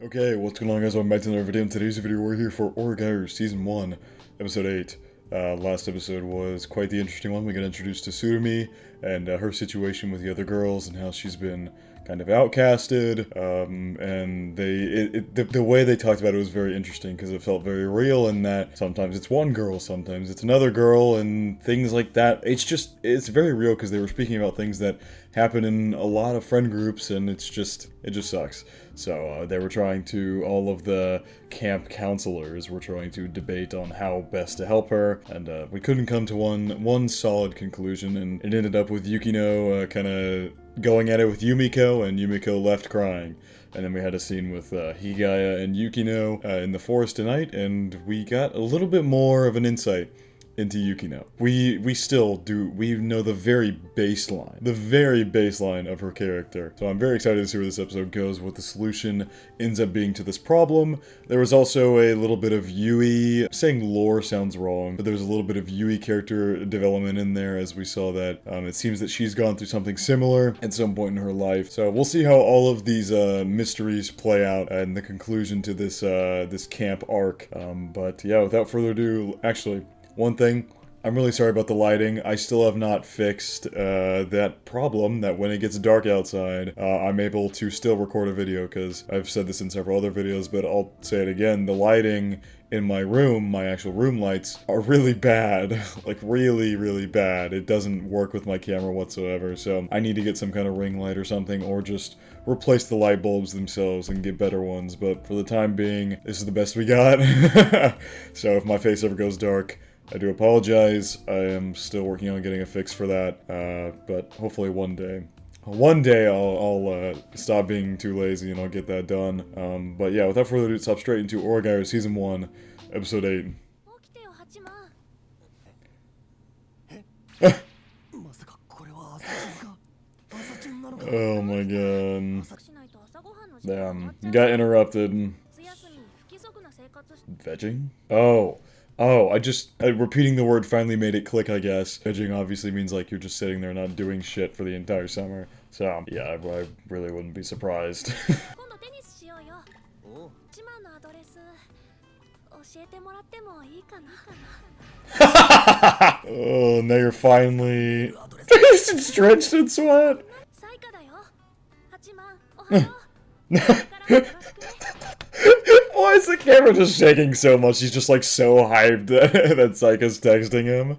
Okay, what's going on guys? Welcome back to another video. In today's video, we're here for Oregairu Season 1, Episode 8. Last episode was quite the interesting one. We got introduced to Surumi and her situation with the other girls and how she's been kind of outcasted. And the way they talked about it was very interesting because it felt very real in that sometimes it's one girl, sometimes it's another girl, and things like that. It's very real because they were speaking about things that happen in a lot of friend groups, and it just sucks. So they were trying to, all of the camp counselors were trying to debate on how best to help her, and we couldn't come to one solid conclusion, and it ended up with Yukino kind of going at it with Yumiko, and Yumiko left crying. And then we had a scene with Higaya and Yukino in the forest tonight, and we got a little bit more of an insight into Yukino. We know the very baseline of her character. So I'm very excited to see where this episode goes, what the solution ends up being to this problem. There was also a little bit of Yui, saying lore sounds wrong, but there's a little bit of Yui character development in there as we saw that it seems that she's gone through something similar at some point in her life. So we'll see how all of these mysteries play out and the conclusion to this camp arc. But yeah, without further ado, actually, one thing, I'm really sorry about the lighting. I still have not fixed that problem that when it gets dark outside, I'm able to still record a video, because I've said this in several other videos, but I'll say it again. The lighting in my room, my actual room lights, are really bad. Like, really, really bad. It doesn't work with my camera whatsoever, so I need to get some kind of ring light or something, or just replace the light bulbs themselves and get better ones. But for the time being, this is the best we got. So if my face ever goes dark, I do apologize. I am still working on getting a fix for that, but hopefully one day I'll stop being too lazy and I'll get that done. But yeah, without further ado, let's hop straight into Oregairu Season 1, Episode 8. Oh my god. Damn. Got interrupted. Vegging? Repeating the word finally made it click, I guess. Vegging obviously means like you're just sitting there not doing shit for the entire summer. So, yeah, I really wouldn't be surprised. Oh, now you're finally drenched in sweat. Why is the camera just shaking so much? He's just like so hyped that Saika's texting him.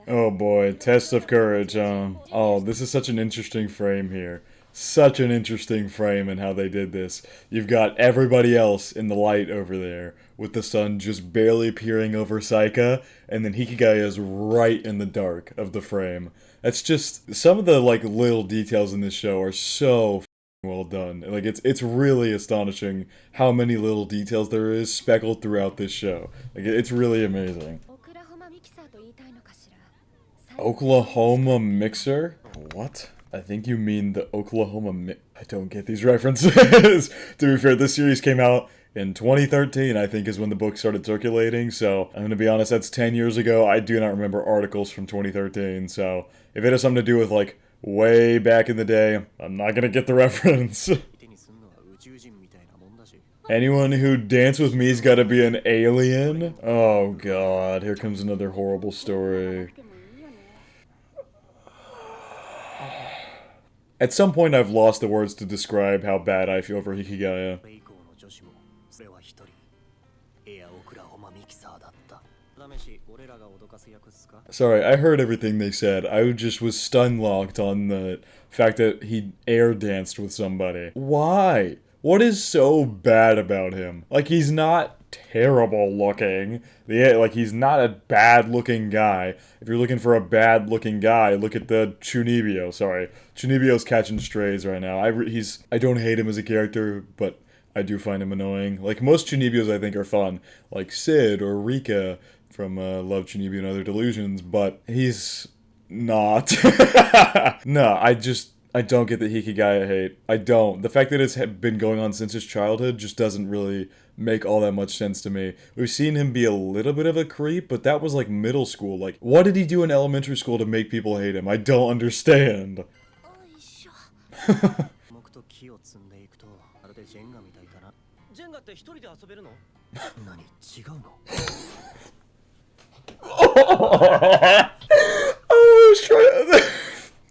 Oh boy, test of courage. Oh, this is such an interesting frame here. Such an interesting frame in how they did this. You've got everybody else in the light over there, with the sun just barely peering over Saika, and then Hikigaya is right in the dark of the frame. That's just, some of the like little details in this show are so well done. Like, it's really astonishing how many little details there is speckled throughout this show. Like, it's really amazing. Oklahoma mixer? What? I think you mean the Oklahoma I don't get these references. To be fair, this series came out in 2013, I think, is when the book started circulating, so I'm gonna be honest, that's 10 years ago. I do not remember articles from 2013, so if it has something to do with, like, way back in the day, I'm not gonna get the reference. Anyone who danced with me's gotta be an alien? Oh god, here comes another horrible story. At some point I've lost the words to describe how bad I feel for Hikigaya. Sorry, I heard everything they said. I just was stun-locked on the fact that he air danced with somebody. Why? What is so bad about him? Like, he's not terrible looking. Like, he's not a bad looking guy. If you're looking for a bad looking guy, look at the Chunibyo. Sorry, Chunibyo's catching strays right now. I don't hate him as a character, but I do find him annoying. Like, most Chunibyos I think are fun, like Sid or Rika from Love, Chunibyo and Other Delusions, but he's not. No, I don't get the Hikigaya hate. I don't. The fact that it's been going on since his childhood just doesn't really make all that much sense to me. We've seen him be a little bit of a creep, but that was like middle school. Like, what did he do in elementary school to make people hate him? I don't understand.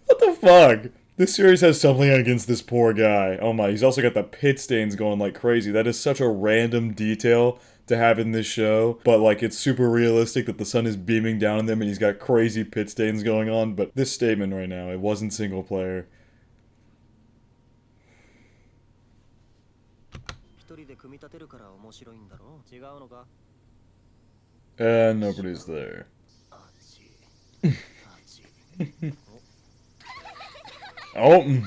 What the fuck? This series has something against this poor guy. Oh my, he's also got the pit stains going like crazy. That is such a random detail to have in this show, but like it's super realistic that the sun is beaming down on them and he's got crazy pit stains going on. But this statement right now, it wasn't single player. And nobody's there. Oh.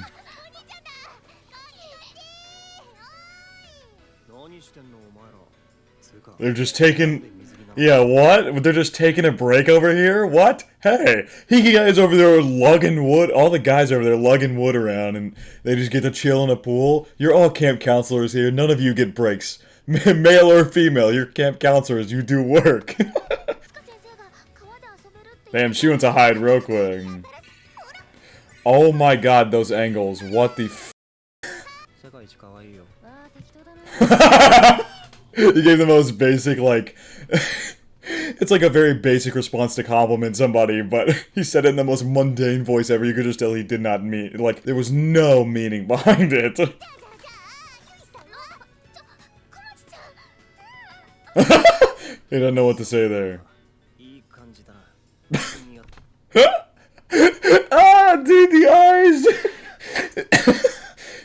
They're just taking... Yeah, what? They're just taking a break over here? What? Hey! Hiki guys over there lugging wood. All the guys over there lugging wood around and they just get to chill in a pool. You're all camp counselors here. None of you get breaks. Male or female, you're camp counselors. You do work. Damn, she went to hide real quick. Oh my god, those angles. What the f... He gave the most basic, like... It's like a very basic response to compliment somebody, but he said it in the most mundane voice ever. You could just tell he did not mean... Like, there was no meaning behind it. He doesn't know what to say there. Ah, dude, the eyes!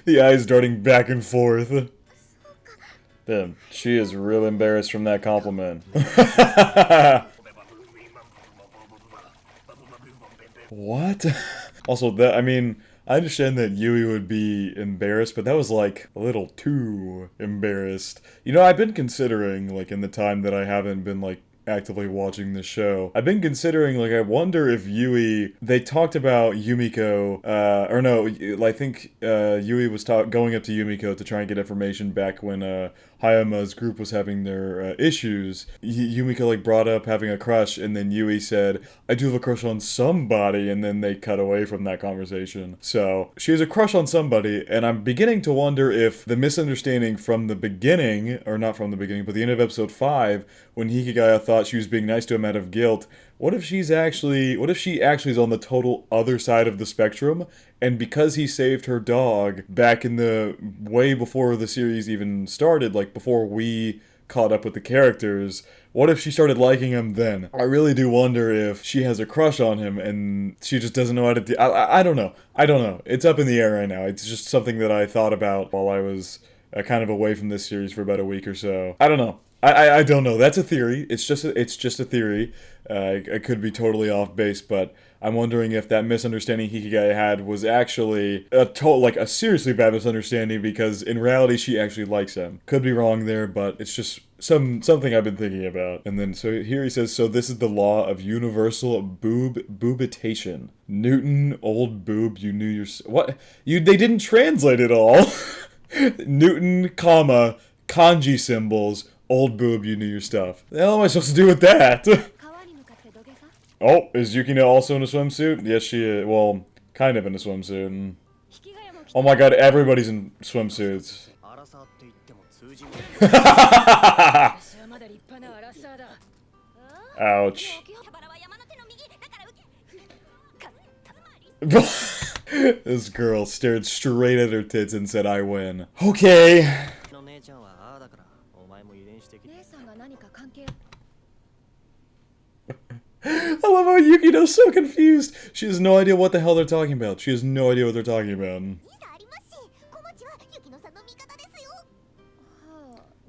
The eyes darting back and forth. Damn, she is real embarrassed from that compliment. What? Also, that, I mean, I understand that Yui would be embarrassed, but that was like a little too embarrassed. You know, I've been considering, like, in the time that I haven't been, like, actively watching this show, I've been considering, like, I wonder if Yui, they talked about Yumiko, or no, I think, Yui was going up to Yumiko to try and get information back when, Hayama's group was having their, issues. Yumiko, like, brought up having a crush, and then Yui said, I do have a crush on somebody, and then they cut away from that conversation. So, she has a crush on somebody, and I'm beginning to wonder if the misunderstanding from the beginning, or not from the beginning, but the end of episode 5, when Hikigaya thought she was being nice to him out of guilt, what if she actually is on the total other side of the spectrum, and because he saved her dog back in the way before the series even started, like before we caught up with the characters, what if she started liking him then? I really do wonder if she has a crush on him and she just doesn't know how to I don't know. I don't know. It's up in the air right now. It's just something that I thought about while I was kind of away from this series for about a week or so. I don't know. I don't know. That's a theory. It's just a theory. I could be totally off base, but I'm wondering if that misunderstanding Hikigaya had was actually a seriously bad misunderstanding, because in reality she actually likes him. Could be wrong there, but it's just something I've been thinking about. And then so here he says, so this is the law of universal boobitation. Newton, old boob, you knew your what? They didn't translate it all. Newton, comma, kanji symbols. Old boob, you knew your stuff. The hell am I supposed to do with that? Oh, is Yukino also in a swimsuit? Yes, she is. Well, kind of in a swimsuit. Oh my god, everybody's in swimsuits. Ouch. This girl stared straight at her tits and said, I win. Okay. I love how Yukino's so confused. She has no idea what the hell they're talking about. She has no idea what they're talking about.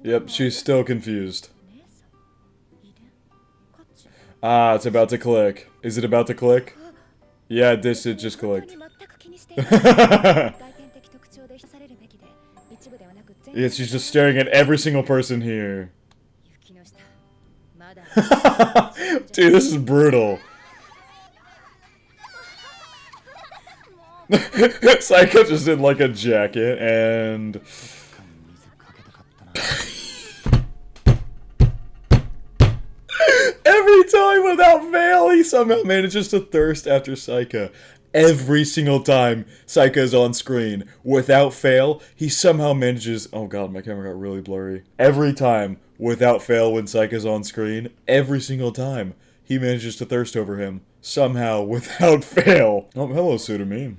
Yep, she's still confused. Ah, it's about to click. Is it about to click? Yeah, it just clicked. Yeah, she's just staring at every single person here. Dude, this is brutal. Saika just in like a jacket and... Every time without fail, he somehow manages to thirst after Saika. every single time Saika is on screen, without fail, he somehow manages... Oh god, my camera got really blurry. Every time, without fail, when Saika's on screen, every single time, he manages to thirst over him. Somehow, without fail. Oh, hello, Surumi.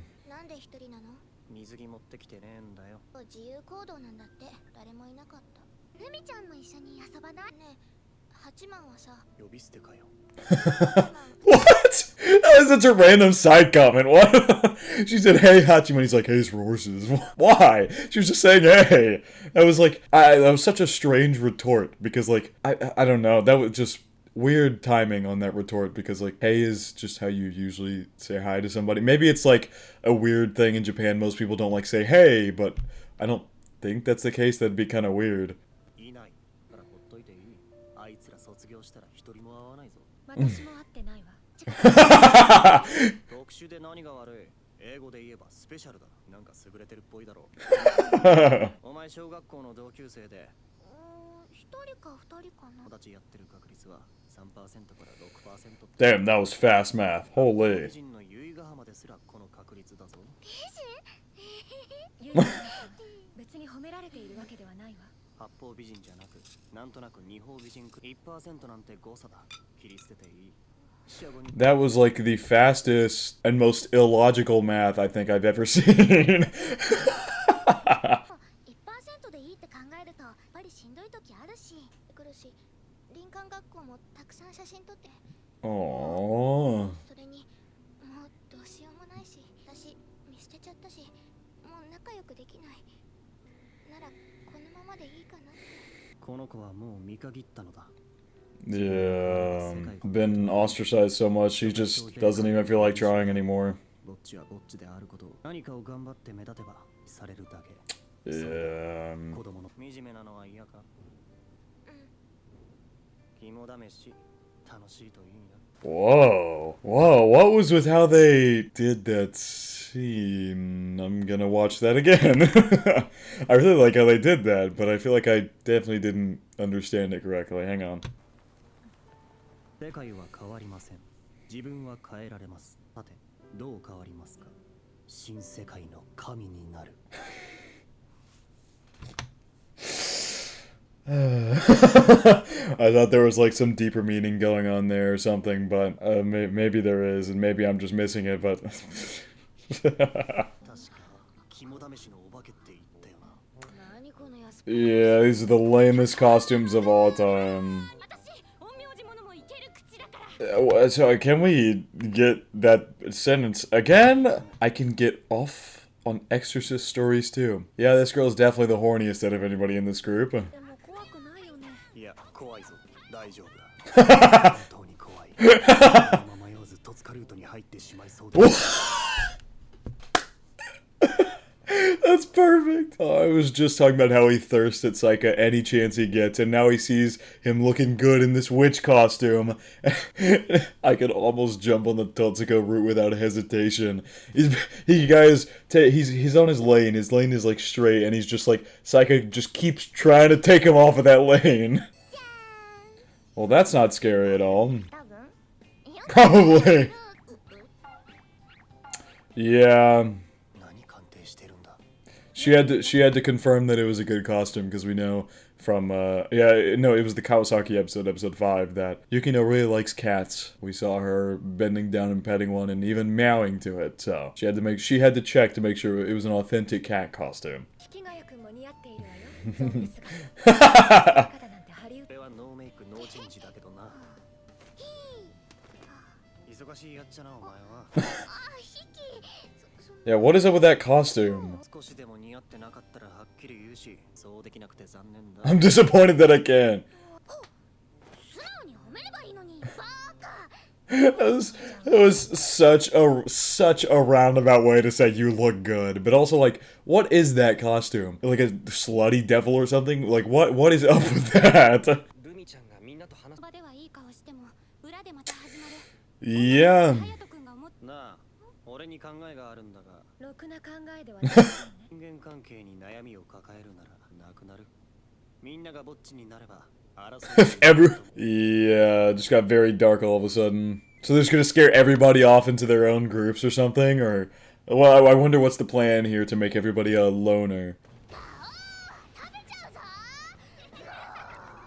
What? That was such a random side comment. What? She said, hey, Hachiman. He's like, hey, it's for horses. Why? She was just saying, hey. That was like, that was such a strange retort. Because, like, I don't know. That was just weird timing on that retort. Because, like, hey is just how you usually say hi to somebody. Maybe it's, like, a weird thing in Japan. Most people don't, like, say hey. But I don't think that's the case. That'd be kind of weird. Damn, that was fast math. Holy. That was like the fastest and most illogical math I think I've ever seen. Aww. Yeah, been ostracized so much, she just doesn't even feel like trying anymore. Yeah. Whoa. Whoa, what was with how they did that scene? I'm gonna watch that again. I really like how they did that, but I feel like I definitely didn't understand it correctly. Hang on. I thought there was like some deeper meaning going on there or something, but maybe there is, and maybe I'm just missing it, but... Yeah, these are the lamest costumes of all time. So, can we get that sentence again? I can get off on Exorcist stories too. Yeah, this girl's definitely the horniest out of anybody in this group. That's perfect. Oh, I was just talking about how he thirsts at Saika any chance he gets, and now he sees him looking good in this witch costume. I could almost jump on the Totsuko route without hesitation. He's on his lane. His lane is like straight, and he's just like, Saika just keeps trying to take him off of that lane. Well, that's not scary at all. Probably. Yeah. She had to confirm that it was a good costume, because we know from, it was the Kawasaki episode 5, that Yukino really likes cats. We saw her bending down and petting one and even meowing to it, so she had to check to make sure it was an authentic cat costume. Yeah, what is up with that costume? I'm disappointed that I can't. That was such a roundabout way to say you look good, but also like, what is that costume? Like a slutty devil or something? Like what is up with that? Yeah. Yeah, just got very dark all of a sudden. So they're just gonna scare everybody off into their own groups or something, or well, I wonder what's the plan here to make everybody a loner.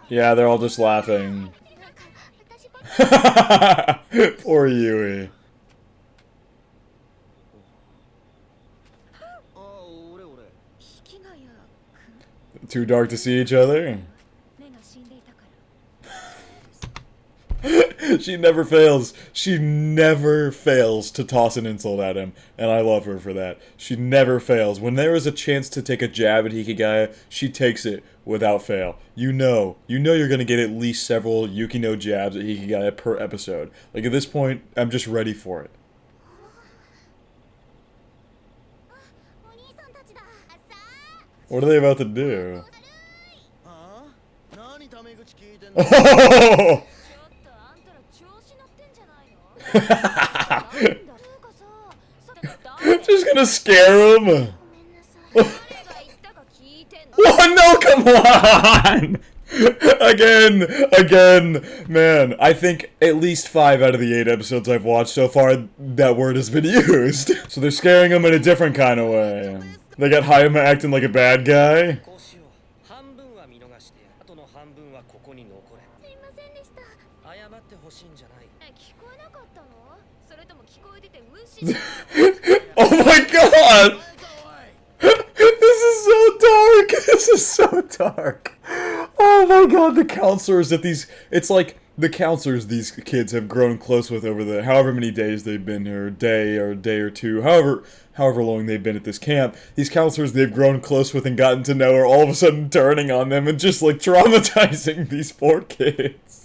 Yeah, they're all just laughing. Poor Yui. Too dark to see each other? She never fails. She never fails to toss an insult at him, and I love her for that. She never fails. When there is a chance to take a jab at Hikigaya, she takes it without fail. You know you're gonna get at least several Yukino jabs at Hikigaya per episode. Like, at this point, I'm just ready for it. What are they about to do? Oh! Just gonna scare him. Oh no, come on! Again, man, I think at least 5 out of the 8 episodes I've watched so far, that word has been used. So they're scaring him in a different kind of way. They got Hayama acting like a bad guy. Oh my god! This is so dark! This is so dark! Oh my god, the counselors that these... It's like the counselors these kids have grown close with over the however many days they've been here, day or two, however long they've been at this camp. These counselors they've grown close with and gotten to know are all of a sudden turning on them and just like traumatizing these poor kids.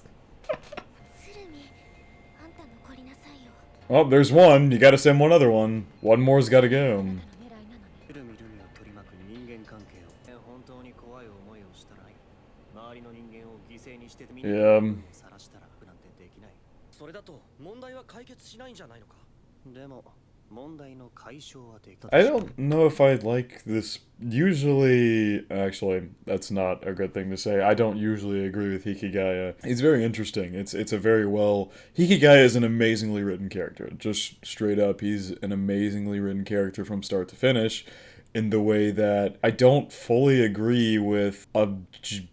Oh, there's one. You gotta send one other one. One more's gotta go. Yeah. I don't know if I like this. Usually, actually, that's not a good thing to say. I don't usually agree with Hikigaya. He's very interesting. It's a very well... Hikigaya is an amazingly written character. Just straight up, he's an amazingly written character from start to finish, in the way that I don't fully agree with a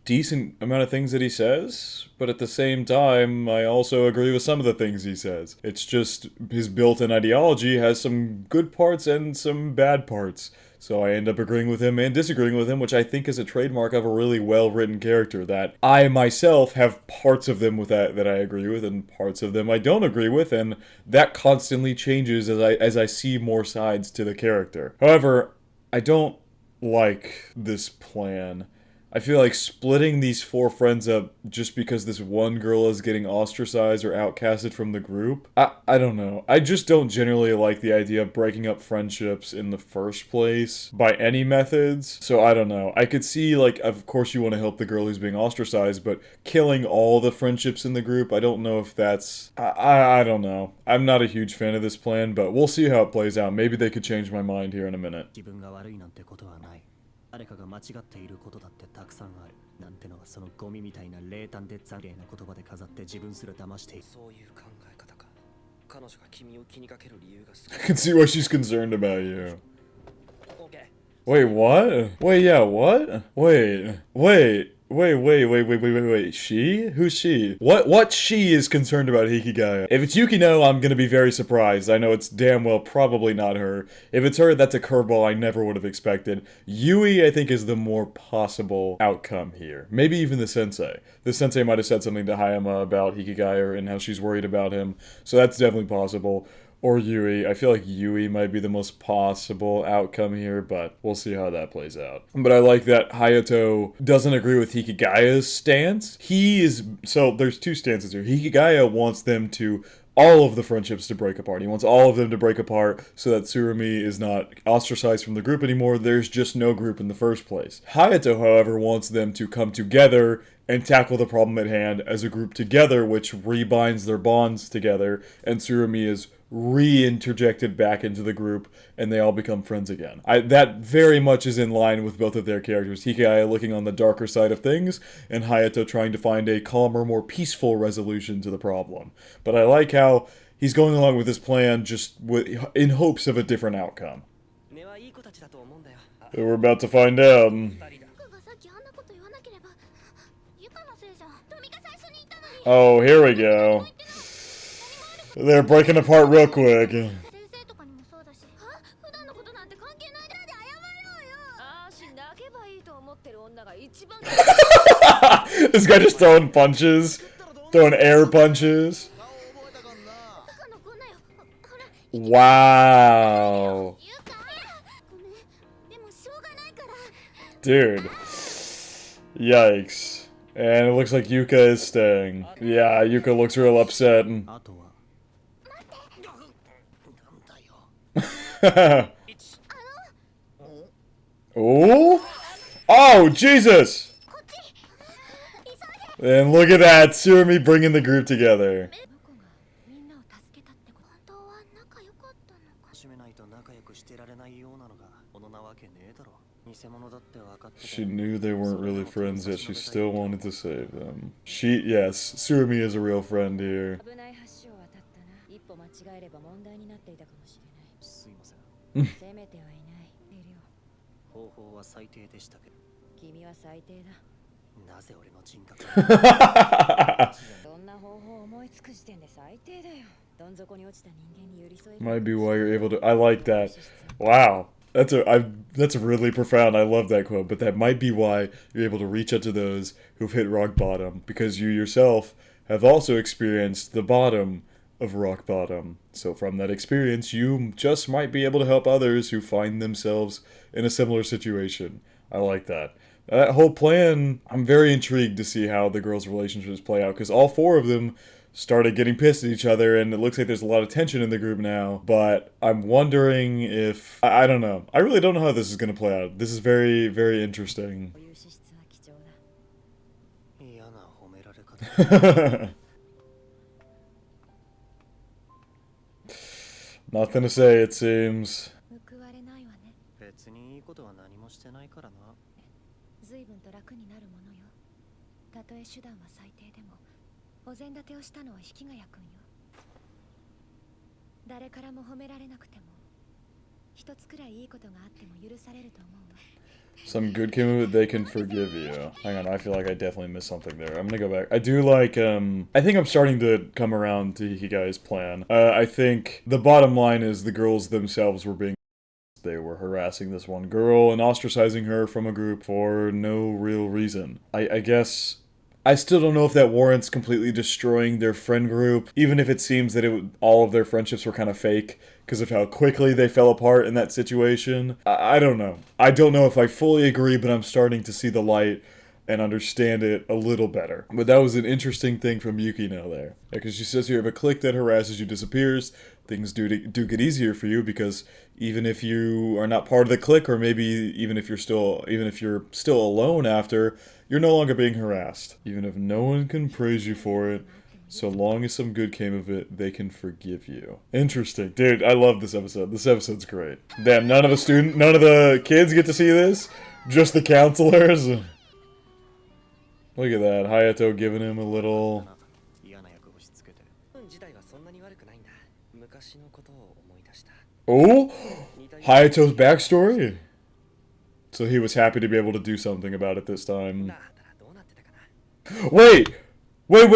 decent amount of things that he says, but at the same time, I also agree with some of the things he says. It's just his built-in ideology has some good parts and some bad parts. So I end up agreeing with him and disagreeing with him, which I think is a trademark of a really well-written character, that I myself have parts of them with that I agree with and parts of them I don't agree with, and that constantly changes as I see more sides to the character. However, I don't like this plan. I feel like splitting these 4 friends up just because this one girl is getting ostracized or outcasted from the group. I don't know. I just don't generally like the idea of breaking up friendships in the first place by any methods. So I don't know. I could see, like, of course you want to help the girl who's being ostracized, but killing all the friendships in the group, I don't know if that's... I don't know. I'm not a huge fan of this plan, but we'll see how it plays out. Maybe they could change my mind here in a minute. 誰かが間違っていることだってたくさんある。なんてのはそのゴミみたいな冷淡で残念な言葉で飾って自分すら騙している。そういう考え方か。彼女が君を気にかける理由がすごい。I can see why she's concerned about you. Wait, what? Wait, yeah, what? Wait. She? Who's she? What she is concerned about Hikigaya? If it's Yukino, I'm gonna be very surprised. I know it's damn well probably not her. If it's her, that's a curveball I never would have expected. Yui, I think, is the more possible outcome here. Maybe even the sensei. The sensei might have said something to Hayama about Hikigaya and how she's worried about him. So that's definitely possible. Or Yui. I feel like Yui might be the most possible outcome here, but we'll see how that plays out. But I like that Hayato doesn't agree with Hikigaya's stance. So there's 2 stances here. Hikigaya wants them to... all of the friendships to break apart. He wants all of them to break apart so that Tsurumi is not ostracized from the group anymore. There's just no group in the first place. Hayato, however, wants them to come together and tackle the problem at hand as a group together, which rebinds their bonds together, and Tsurumi is reinterjected back into the group, and they all become friends again. That very much is in line with both of their characters. Hikigaya looking on the darker side of things, and Hayato trying to find a calmer, more peaceful resolution to the problem. But I like how he's going along with his plan just in hopes of a different outcome. We're about to find out. Oh, here we go. They're breaking apart real quick. This guy just throwing punches. Throwing air punches. Wow. Dude. Yikes. And it looks like Yuka is staying. Yeah, Yuka looks real upset. Oh? Oh, Jesus! And look at that, Surumi bringing the group together. She knew they weren't really friends, yet she still wanted to save them. Yes, Surumi is a real friend here. Might be why you're able to. I like that. Wow. That's really profound. I love that quote. But that might be why you're able to reach out to those who've hit rock bottom, because you yourself have also experienced the bottom of rock bottom. So from that experience, you just might be able to help others who find themselves in a similar situation. I like that. That whole plan, I'm very intrigued to see how the girls' relationships play out, because all four of them started getting pissed at each other, and it looks like there's a lot of tension in the group now. But I'm wondering if... I don't know. I really don't know how this is going to play out. This is very, very interesting. Nothing to say, it seems. Some good came of it, they can forgive you. Hang on, I feel like I definitely missed something there. I'm gonna go back. I do like, I think I'm starting to come around to Hikigai's plan. I think the bottom line is the girls themselves were being... They were harassing this one girl and ostracizing her from a group for no real reason. I guess... I still don't know if that warrants completely destroying their friend group, even if it seems that all of their friendships were kind of fake because of how quickly they fell apart in that situation. I don't know. I don't know if I fully agree, but I'm starting to see the light and understand it a little better. But that was an interesting thing from Yukino there. Because she says here, if a clique that harasses you disappears, things do get easier for you, because even if you are not part of the clique, or maybe even if you're still alone after, you're no longer being harassed. Even if no one can praise you for it, so long as some good came of it, they can forgive you. Interesting. Dude, I love this episode. This episode's great. Damn, none of the kids get to see this? Just the counselors? Look at that, Hayato giving him a little... Oh! Hayato's backstory? So he was happy to be able to do something about it this time. Wait! Wait!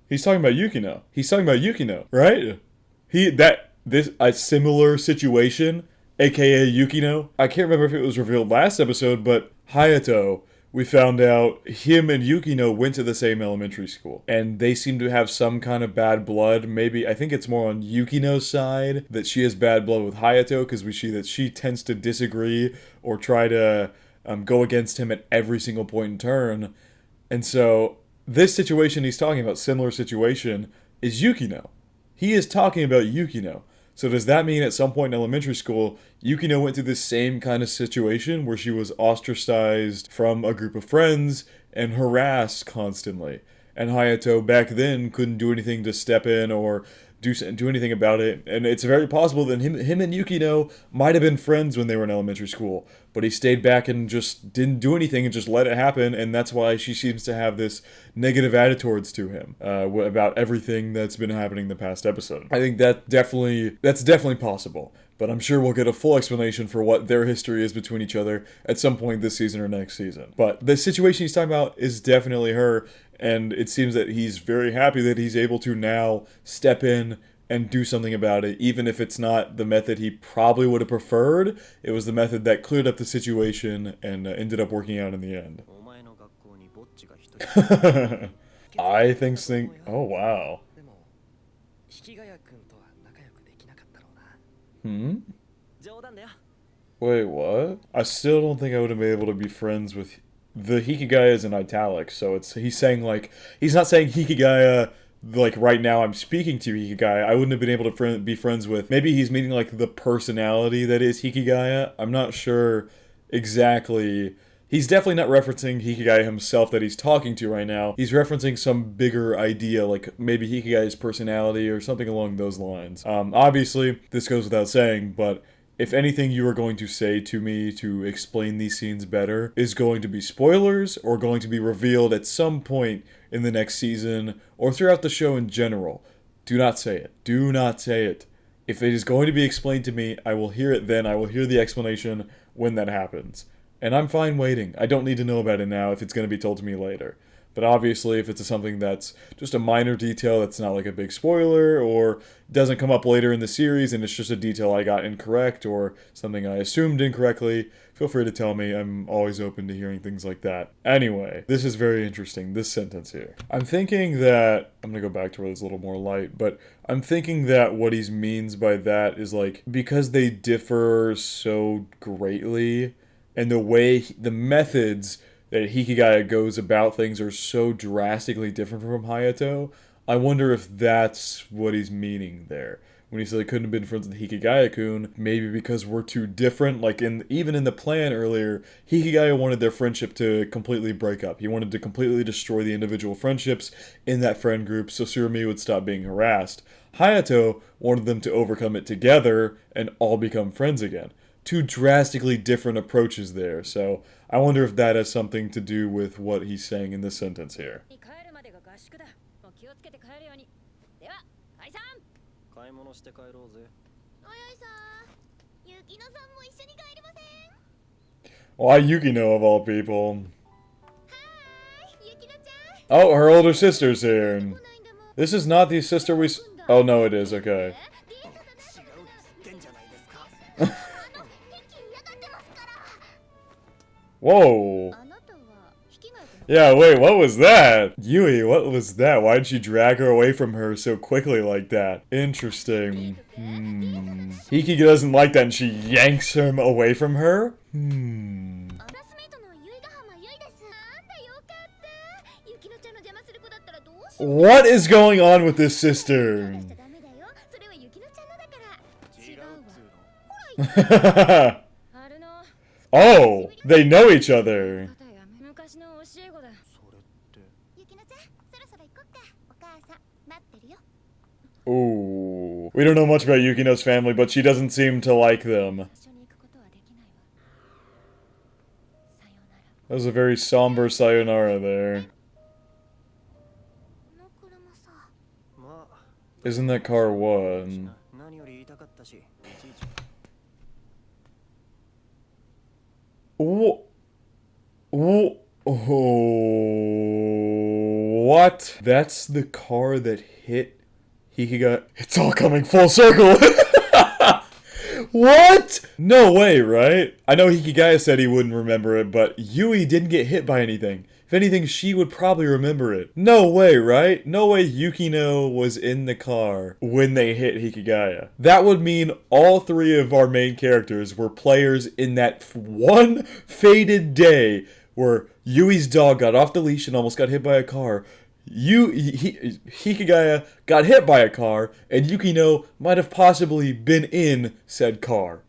He's talking about Yukino. Right? A similar situation, aka Yukino. I can't remember if it was revealed last episode, but Hayato, we found out him and Yukino went to the same elementary school. And they seem to have some kind of bad blood. Maybe, I think it's more on Yukino's side that she has bad blood with Hayato, because we see that she tends to disagree or try to go against him at every single point in turn. And so, this situation he's talking about, similar situation, is Yukino. He is talking about Yukino. So does that mean at some point in elementary school, Yukino went through this same kind of situation where she was ostracized from a group of friends and harassed constantly? And Hayato back then couldn't do anything to step in or do anything about it. And it's very possible that him and Yukino might have been friends when they were in elementary school, but he stayed back and just didn't do anything and just let it happen, and that's why she seems to have this negative attitude towards to him about everything that's been happening the past episode. I think that's definitely possible. But I'm sure we'll get a full explanation for what their history is between each other at some point this season or next season. But the situation he's talking about is definitely her, and it seems that he's very happy that he's able to now step in and do something about it, even if it's not the method he probably would have preferred. It was the method that cleared up the situation and ended up working out in the end. I think... Oh, wow. Wait, what? I still don't think I would have been able to be friends with... The Hikigaya is in italics, so he's saying, like... He's not saying Hikigaya, like, right now I'm speaking to Hikigaya. I wouldn't have been able to be friends with... Maybe he's meaning, like, the personality that is Hikigaya. I'm not sure exactly... He's definitely not referencing Hikigaya himself that he's talking to right now. He's referencing some bigger idea, like maybe Hikigaya's personality or something along those lines. Obviously, this goes without saying, but if anything you are going to say to me to explain these scenes better is going to be spoilers or going to be revealed at some point in the next season or throughout the show in general, do not say it. Do not say it. If it is going to be explained to me, I will hear it then. I will hear the explanation when that happens. And I'm fine waiting. I don't need to know about it now if it's going to be told to me later. But obviously, if it's something that's just a minor detail that's not like a big spoiler, or doesn't come up later in the series and it's just a detail I got incorrect, or something I assumed incorrectly, feel free to tell me. I'm always open to hearing things like that. Anyway, this is very interesting, this sentence here. I'm thinking that... I'm going to go back to where there's a little more light, but I'm thinking that what he means by that is like, because they differ so greatly... And the methods that Hikigaya goes about things are so drastically different from Hayato, I wonder if that's what he's meaning there. When he said he couldn't have been friends with Hikigaya-kun, maybe because we're too different. Like, even in the plan earlier, Hikigaya wanted their friendship to completely break up. He wanted to completely destroy the individual friendships in that friend group so Surumi would stop being harassed. Hayato wanted them to overcome it together and all become friends again. Two drastically different approaches there, so I wonder if that has something to do with what he's saying in this sentence here. Why Yukino of all people? Oh, her older sister's here. This is not the sister we... Oh no, it is, okay. Whoa. Yeah, wait, what was that? Yui, what was that? Why did she drag her away from her so quickly like that? Interesting. Hiki doesn't like that and she yanks him away from her? What is going on with this sister? Oh, they know each other. Ooh. We don't know much about Yukino's family, but she doesn't seem to like them. That was a very somber sayonara there. Isn't that car one? What? That's the car that hit Hikiga. It's all coming full circle. What? No way, right? I know Hikigaya said he wouldn't remember it, but Yui didn't get hit by anything. If anything, she would probably remember it. No way, right? No way Yukino was in the car when they hit Hikigaya. That would mean all three of our main characters were players in that one fated day where Yui's dog got off the leash and almost got hit by a car. Hikigaya got hit by a car, and Yukino might have possibly been in said car.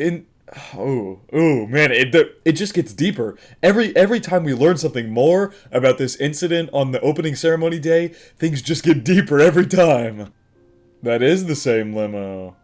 Oh man, it just gets deeper. Every time we learn something more about this incident on the opening ceremony day, things just get deeper every time. That is the same limo.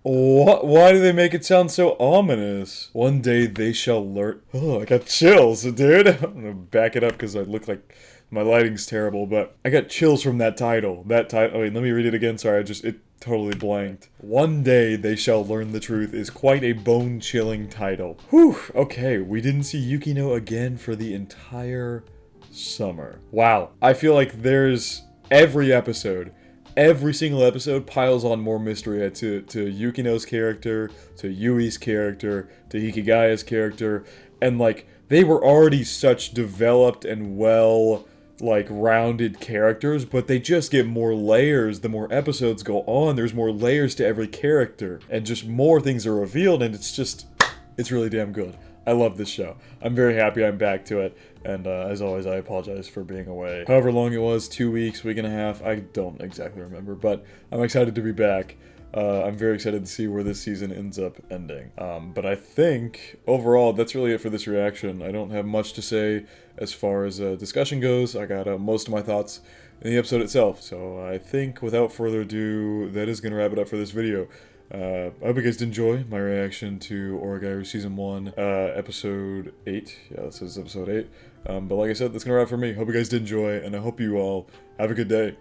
What? Why do they make it sound so ominous? One day they shall learn. Oh, I got chills, dude. I'm gonna back it up because I look like my lighting's terrible, but I got chills from that title. That title. Oh, wait, let me read it again. Sorry, it totally blanked. One day they shall learn the truth is quite a bone-chilling title. Whew. Okay, we didn't see Yukino again for the entire summer. Wow. I feel like there's every single episode piles on more mystery to Yukino's character, to Yui's character, to Hikigaya's character, and like they were already such developed and well like rounded characters, but they just get more layers the more episodes go on. There's more layers to every character, and just more things are revealed, and it's really damn good. I love this show. I'm very happy I'm back to it. And as always, I apologize for being away. However long it was, 2 weeks, week and a half, I don't exactly remember. But I'm excited to be back. I'm very excited to see where this season ends up ending. But I think, overall, that's really it for this reaction. I don't have much to say as far as discussion goes. I got most of my thoughts in the episode itself. So I think, without further ado, that is going to wrap it up for this video. I hope you guys did enjoy my reaction to Oregairu Season 1, Episode 8. Yeah, this is Episode 8. But like I said, that's gonna wrap it for me. Hope you guys did enjoy, and I hope you all have a good day.